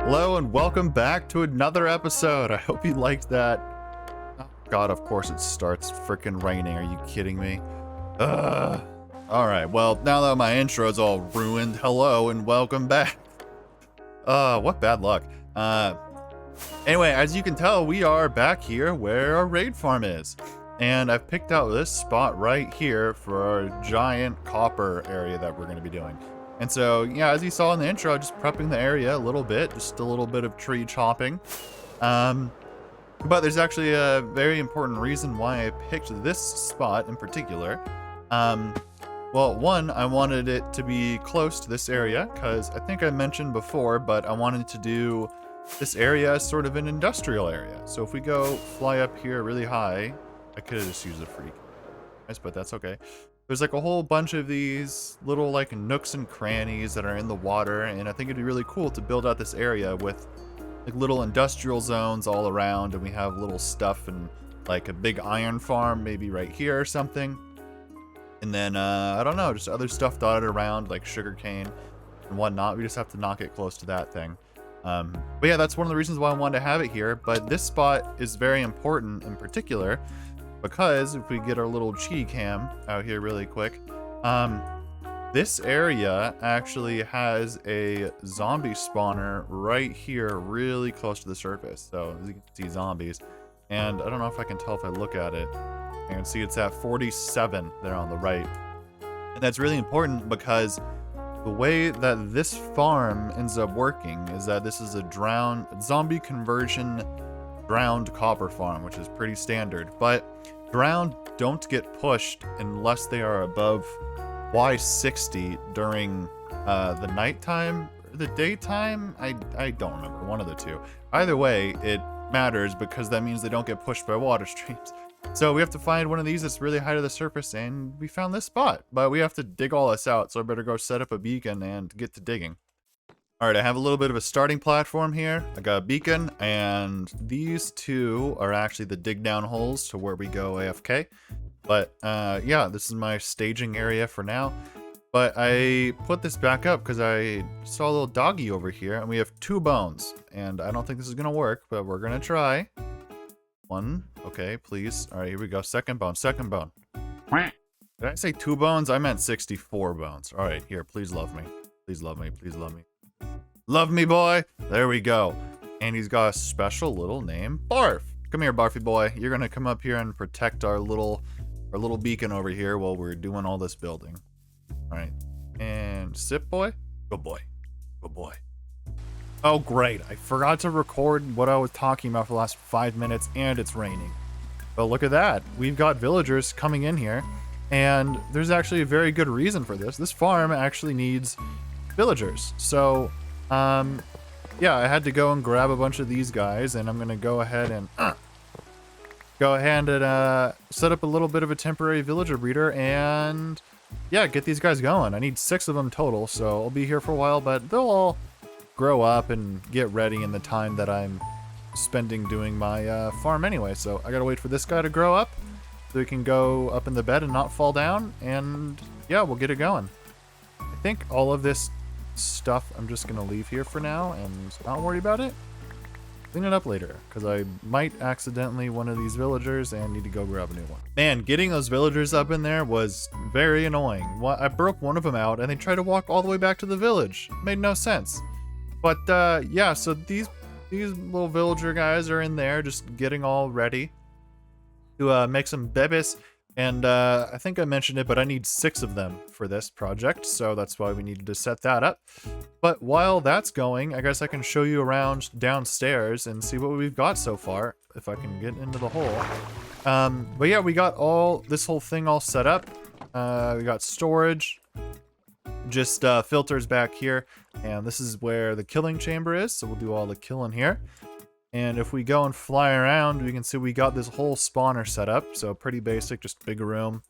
Hello and welcome back to another episode. I hope you liked that. Oh God, of course it starts freaking raining. Are you kidding me? Ugh. All right, well, now that my intro's all ruined, hello and welcome back. What bad luck. Anyway, as you can tell, we are back here where our raid farm is. And I've picked out this spot right here for our giant copper area that we're gonna be doing. And so, yeah, as you saw in the intro, just prepping the area a little bit, just a little bit of tree chopping. But there's actually a very important reason why I picked this spot in particular. Well, one, I wanted it to be close to this area, because I think I mentioned before, but I wanted to do this area as sort of an industrial area. So if we go fly up here really high, I could have just used a freak, but that's okay. There's like a whole bunch of these little like nooks and crannies that are in the water, and I think it'd be really cool to build out this area with like little industrial zones all around, and we have little stuff and like a big iron farm maybe right here or something. And then, I don't know, just other stuff dotted around like sugarcane and whatnot. We just have to knock it close to that thing. But yeah, that's one of the reasons why I wanted to have it here. But this spot is very important in particular, because if we get our little cheaty cam out here really quick, this area actually has a zombie spawner right here really close to the surface. So as you can see, zombies. And I don't know if I can tell if I look at it. You can see it's at 47 there on the right. And that's really important because the way that this farm ends up working is that this is a zombie conversion drowned copper farm, which is pretty standard. But drowned don't get pushed unless they are above Y60 during the nighttime or the daytime. I don't remember, one of the two. Either way, it matters because that means they don't get pushed by water streams. So we have to find one of these that's really high to the surface, and we found this spot, but we have to dig all this out, so I better go set up a beacon and get to digging. All right, I have a little bit of a starting platform here. I got a beacon, and these two are actually the dig down holes to where we go AFK. But yeah, this is my staging area for now. But I put this back up because I saw a little doggy over here, and we have 2 bones. And I don't think this is gonna work, but we're gonna try. 1, okay, please. All right, here we go. Second bone, second bone. Did I say 2 bones? I meant 64 bones. All right, here, please love me. Please love me, please love me. Love me, boy. There we go. And he's got a special little name, Barf. Come here, Barfy boy. You're gonna come up here and protect our little beacon over here while we're doing all this building. All right, and sit, boy. Good boy. Good boy. Oh, great. I forgot to record what I was talking about for the last 5 minutes, and it's raining. But look at that. We've got villagers coming in here, and there's actually a very good reason for this. This farm actually needs villagers. So, yeah, I had to go and grab a bunch of these guys, and I'm going to go ahead and set up a little bit of a temporary villager breeder and, yeah, get these guys going. I need 6 of them total, so I'll be here for a while, but they'll all grow up and get ready in the time that I'm spending doing my farm anyway. So I gotta wait for this guy to grow up so he can go up in the bed and not fall down, and yeah, we'll get it going. I think all of this stuff I'm just gonna leave here for now and not worry about it. Clean it up later, because I might accidentally one of these villagers and need to go grab a new one. Man, getting those villagers up in there was very annoying. I broke one of them out and they tried to walk all the way back to the village. Made no sense. But yeah, so these little villager guys are in there just getting all ready to make some bebes. And I think I mentioned it, but I need 6 of them for this project, so that's why we needed to set that up. But while that's going, I guess I can show you around downstairs and see what we've got so far, if I can get into the hole. But yeah, we got this whole thing all set up. We got storage, just filters back here, and this is where the killing chamber is, so we'll do all the killing here. And if we go and fly around, we can see we got this whole spawner set up. So pretty basic, just big room.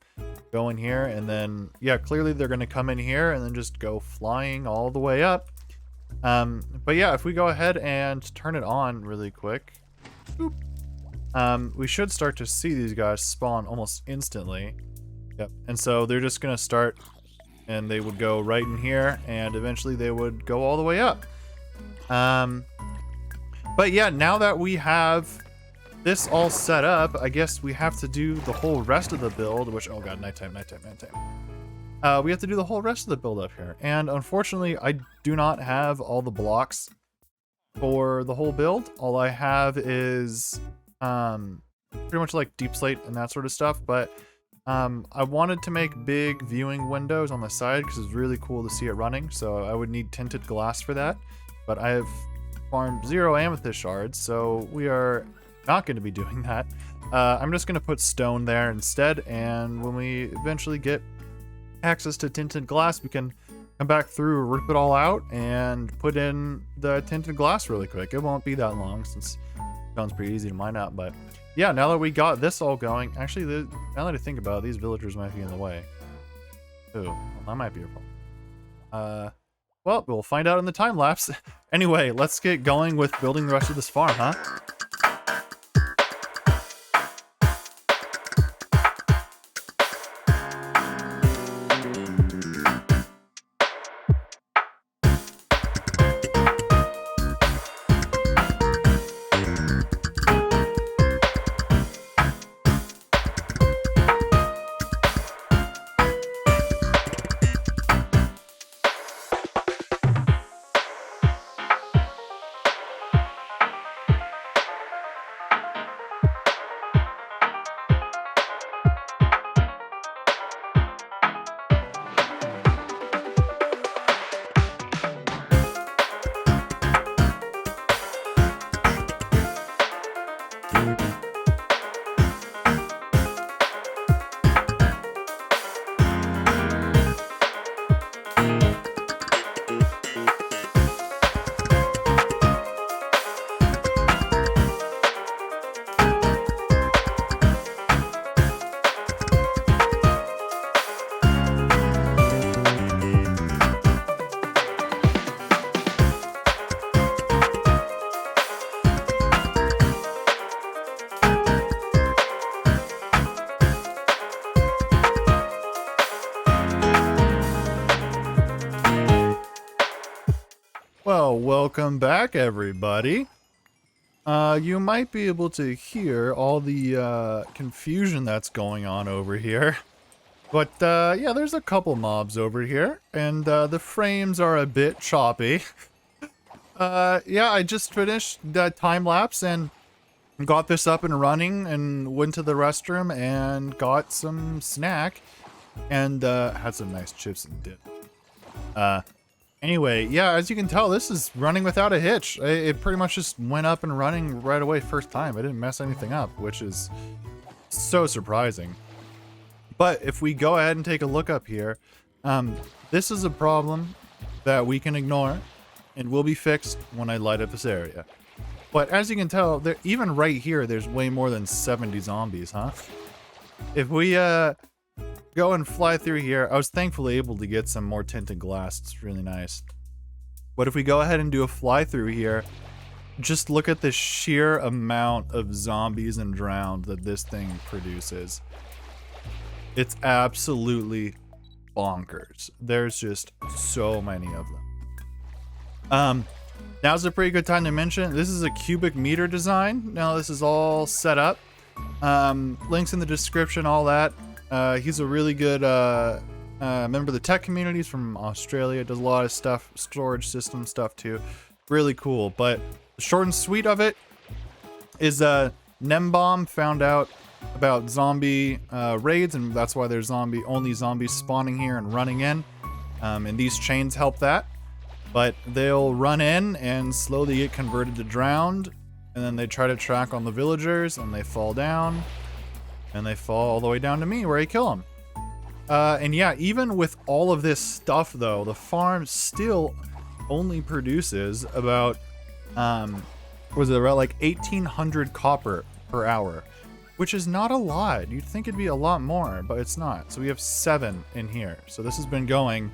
Go in here, and then, yeah, clearly they're going to come in here and then just go flying all the way up. But yeah, if we go ahead and turn it on really quick, boop, we should start to see these guys spawn almost instantly. Yep. And so they're just going to start, and they would go right in here, and eventually they would go all the way up. But yeah, now that we have this all set up, I guess we have to do the whole rest of the build, which, oh god, nighttime. We have to do the whole rest of the build up here. And unfortunately, I do not have all the blocks for the whole build. All I have is pretty much like deep slate and that sort of stuff. But I wanted to make big viewing windows on the side because it's really cool to see it running. So I would need tinted glass for that. But I have farmed 0 amethyst shards, so we are not going to be doing that. I'm just going to put stone there instead, and when we eventually get access to tinted glass, we can come back through, rip it all out, and put in the tinted glass really quick. It won't be that long since stone's pretty easy to mine out, but yeah, now that we got this all going, actually, now that I think about it, these villagers might be in the way. Ooh, well, that might be a problem. Well, we'll find out in the time lapse. Anyway, let's get going with building the rest of this farm, huh? Well, welcome back, everybody. You might be able to hear all the confusion that's going on over here. But yeah, there's a couple mobs over here, and the frames are a bit choppy. Yeah, I just finished that time lapse and got this up and running and went to the restroom and got some snack and had some nice chips and dip. Anyway, yeah, as you can tell, this is running without a hitch. It pretty much just went up and running right away first time. I didn't mess anything up, which is so surprising. But if we go ahead and take a look up here, this is a problem that we can ignore and will be fixed when I light up this area. But as you can tell, even right here, there's way more than 70 zombies, huh? If we go and fly through here, I was thankfully able to get some more tinted glass. It's really nice. But if we go ahead and do a fly through here, just look at the sheer amount of zombies and drowned that this thing produces. It's absolutely bonkers. There's just so many of them. Now's a pretty good time to mention, this is a cubic meter design. Now this is all set up. Links in the description, all that. He's a really good member of the tech community. He's from Australia, does a lot of stuff, storage system stuff too. Really cool. But the short and sweet of it is Nembomb found out about zombie raids, and that's why there's only zombies spawning here and running in. And these chains help that. But they'll run in and slowly get converted to drowned, and then they try to track on the villagers, and they fall down. And they fall all the way down to me where I kill them. And yeah, even with all of this stuff though, the farm still only produces about, was it about like 1,800 copper per hour, which is not a lot. You'd think it'd be a lot more, but it's not. So we have 7 in here. So this has been going,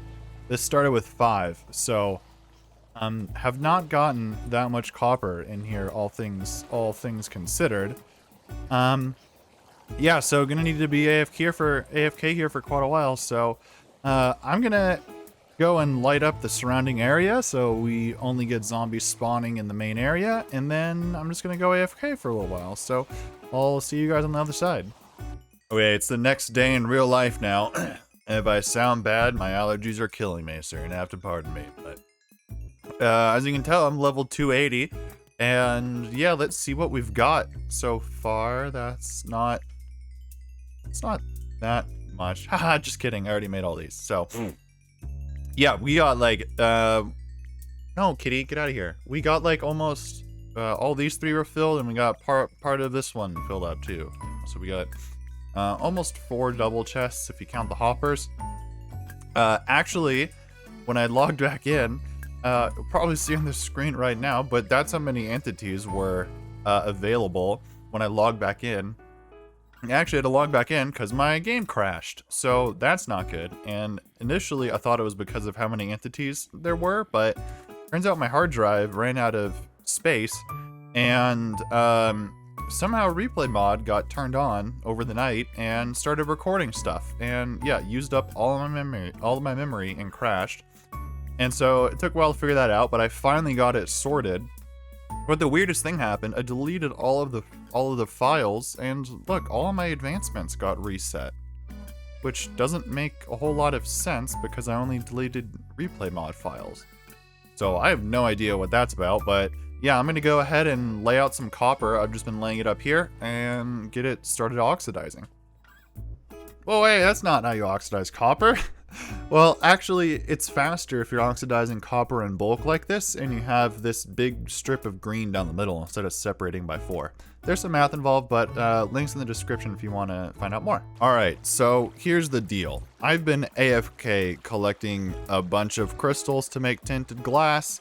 this started with 5. So, have not gotten that much copper in here, all things considered. Yeah, so gonna need to be AFK here for quite a while. So I'm gonna go and light up the surrounding area so we only get zombies spawning in the main area, and then I'm just gonna go AFK for a little while. So I'll see you guys on the other side. Okay, it's the next day in real life now. If I sound bad, my allergies are killing me, so you're gonna have to pardon me. But as you can tell, I'm level 280, and yeah, let's see what we've got so far. It's not that much. Haha, just kidding. I already made all these. So yeah, we got like no, kitty, get out of here. We got like almost all these 3 were filled, and we got part of this one filled up too. So we got almost 4 double chests if you count the hoppers. Actually, when I logged back in, you'll probably see on the screen right now, but that's how many entities were available when I logged back in. I actually had to log back in because my game crashed, so that's not good. And initially I thought it was because of how many entities there were, but turns out my hard drive ran out of space, and somehow replay mod got turned on over the night and started recording stuff, and yeah, used up all of my memory and crashed. And so it took a while to figure that out, but I finally got it sorted. But the weirdest thing happened. I deleted all of the files, and look, all of my advancements got reset, which doesn't make a whole lot of sense because I only deleted replay mod files. So I have no idea what that's about, but yeah, I'm gonna go ahead and lay out some copper. I've just been laying it up here and get it started oxidizing. Whoa, wait, that's not how you oxidize copper. Well, actually, it's faster if you're oxidizing copper in bulk like this, and you have this big strip of green down the middle instead of separating by 4. There's some math involved, but links in the description if you want to find out more. All right, so here's the deal. I've been AFK collecting a bunch of crystals to make tinted glass,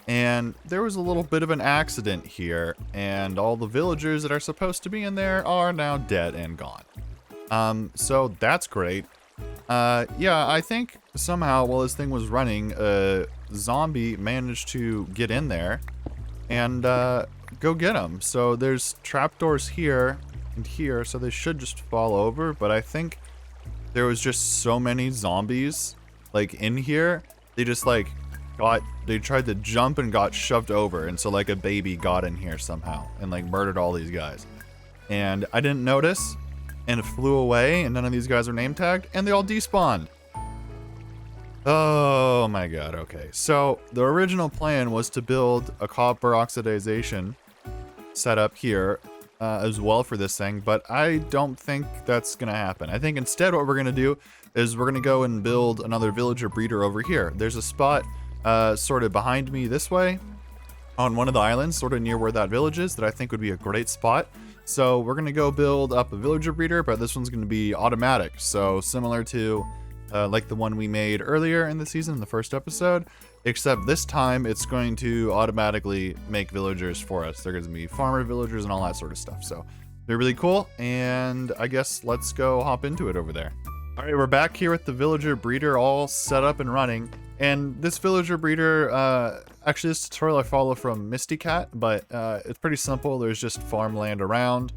and there was a little bit of an accident here, and all the villagers that are supposed to be in there are now dead and gone. So that's great. Yeah, I think somehow while this thing was running, a zombie managed to get in there and go get him. So there's trapdoors here and here, so they should just fall over, but I think there was just so many zombies like in here, they just like they tried to jump and got shoved over, and so like a baby got in here somehow and like murdered all these guys. And I didn't notice, and it flew away, and none of these guys are name tagged, and they all despawned. Oh my god, okay. So the original plan was to build a copper oxidization setup here as well for this thing, but I don't think that's gonna happen. I think instead what we're gonna do is we're gonna go and build another villager breeder over here. There's a spot sort of behind me this way on one of the islands, sort of near where that village is, that I think would be a great spot. So we're gonna go build up a villager breeder, but this one's gonna be automatic. So similar to like the one we made earlier in the season, in the first episode, except this time it's going to automatically make villagers for us. They're gonna be farmer villagers and all that sort of stuff. So they're really cool, and I guess let's go hop into it over there. All right, we're back here with the villager breeder all set up and running. And this villager breeder, actually this tutorial I follow from Misty Cat, but it's pretty simple. There's just farmland around,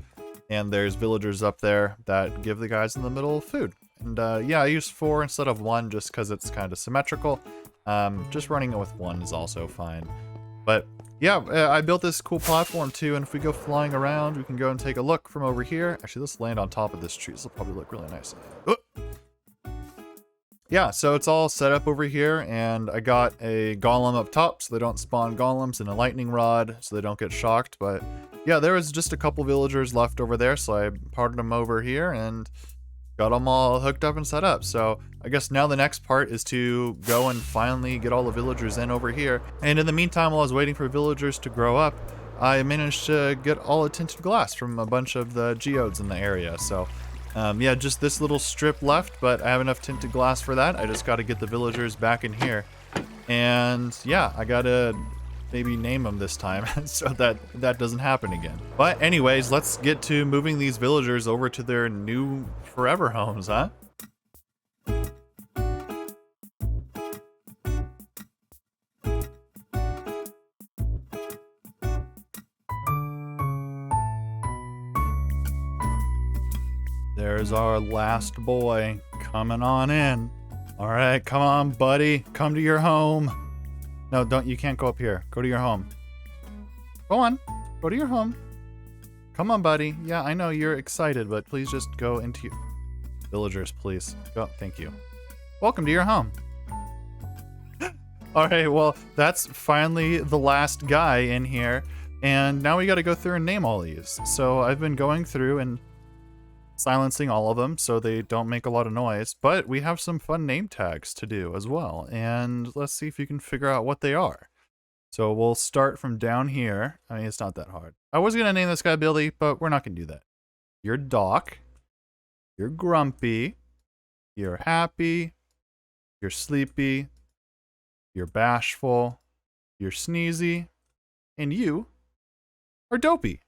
and there's villagers up there that give the guys in the middle food. And yeah, I used 4 instead of 1 just because it's kind of symmetrical. Just running it with 1 is also fine. But yeah, I built this cool platform too, and if we go flying around, we can go and take a look from over here. Actually, let's land on top of this tree. This will probably look really nice. Yeah, so it's all set up over here, and I got a golem up top so they don't spawn golems, and a lightning rod so they don't get shocked. But yeah, there was just a couple villagers left over there, so I parted them over here and got them all hooked up and set up. So I guess now the next part is to go and finally get all the villagers in over here. And in the meantime, while I was waiting for villagers to grow up, I managed to get all the tinted glass from a bunch of the geodes in the area. So yeah, just this little strip left, but I have enough tinted glass for that. I just got to get the villagers back in here. And yeah, I got to maybe name them this time so that doesn't happen again. But anyways, let's get to moving these villagers over to their new forever homes, huh? There's our last boy coming on in. All right, come on, buddy. Come to your home. No, don't. You can't go up here. Go to your home. Go on. Go to your home. Come on, buddy. Yeah, I know you're excited, but please just go into your... Villagers, please. Go. Thank you. Welcome to your home. All right, well, that's finally the last guy in here. And now we got to go through and name all these. So I've been going through and silencing all of them so they don't make a lot of noise. But we have some fun name tags to do as well. And let's see if you can figure out what they are. So we'll start from down here. I mean, it's not that hard. I was going to name this guy Billy, but we're not going to do that. You're Doc. You're Grumpy. You're Happy. You're Sleepy. You're Bashful. You're Sneezy. And you are Dopey.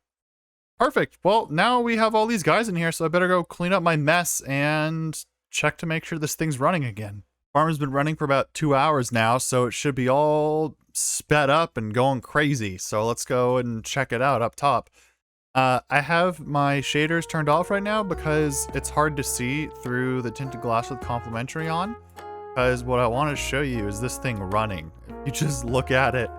Perfect. Well, now we have all these guys in here, so I better go clean up my mess and check to make sure this thing's running again. Farm's been running for about 2 hours now, so it should be all sped up and going crazy. So let's go and check it out up top. I have my shaders turned off right now because it's hard to see through the tinted glass with complementary on. Because what I want to show you is this thing running. If you just look at it,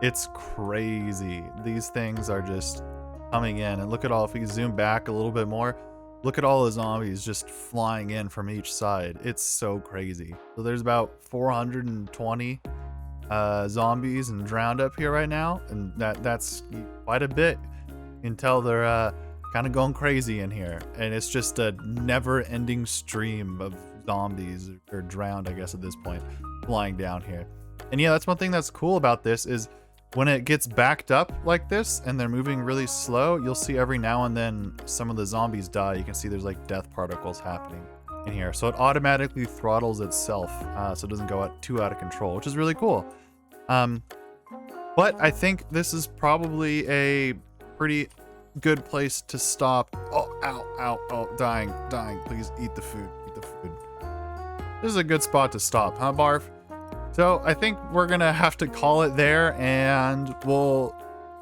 it's crazy. These things are just coming in. And look at all, if we zoom back a little bit more, look at all the zombies just flying in from each side. It's so crazy. So there's about 420 zombies and drowned up here right now. And that's quite a bit. You can tell they're kind of going crazy in here. And it's just a never-ending stream of zombies, or drowned, I guess, at this point, flying down here. And yeah, that's one thing that's cool about this is when it gets backed up like this and they're moving really slow, you'll see every now and then some of the zombies die. You can see there's like death particles happening in here. So it automatically throttles itself so it doesn't go too out of control, which is really cool. But I think this is probably a pretty good place to stop. Oh, ow, ow, oh, dying. Please eat the food, This is a good spot to stop, huh, Barf? So I think we're gonna have to call it there, and we'll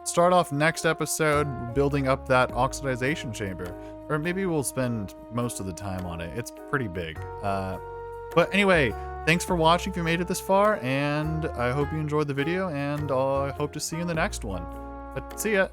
start off next episode building up that oxidization chamber. Or maybe we'll spend most of the time on it. It's pretty big. But anyway, thanks for watching if you made it this far, and I hope you enjoyed the video, and I hope to see you in the next one. But see ya!